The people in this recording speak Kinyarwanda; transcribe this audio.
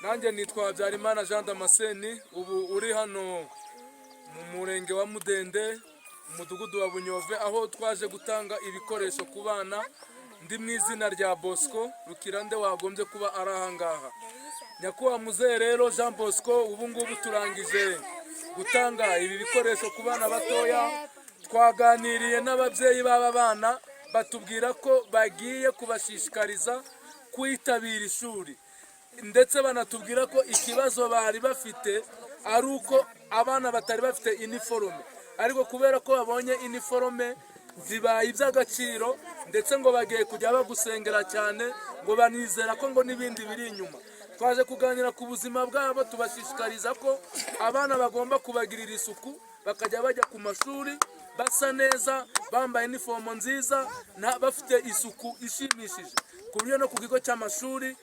Nanjye nitwa Habyarimana Jean Damascene, ubu uri hano mu murenge wa Mudende, umudugudu wa Bunyove, aho twaje gutanga ibikoresho ku bana. Ndi mu izina rya Bosco Rukirande wagombye kuba ari aha ngaha. Nyakubahwa Muzehe rero Jean Bosco, ubu ngubu turangije gutanga ibi bikoresho ku bana batoya. Twaganiriye n'ababyeyi b'aba bana, batubwira ko bagiye kubashishikariza kwitabira ishuri, ndetse banatubwira ko ikibazo bari bafite ari uko abana batari bafite iniforume, ariko kubera ko babonye iniforume zibaye iby'agaciro, ndetse ngo bagiye kujya bagusengera cyane, ngo banizera ko ngo n'ibindi biri inyuma. Twaje kuganira ku buzima bwabo, tubashishikariza ko abana bagomba kubagirira isuku, bakajya bajya ku mashuri basa neza, bambaye inifomo nziza, bafite isuku ishimishije, ku buryo no ku kigo cy'amashuri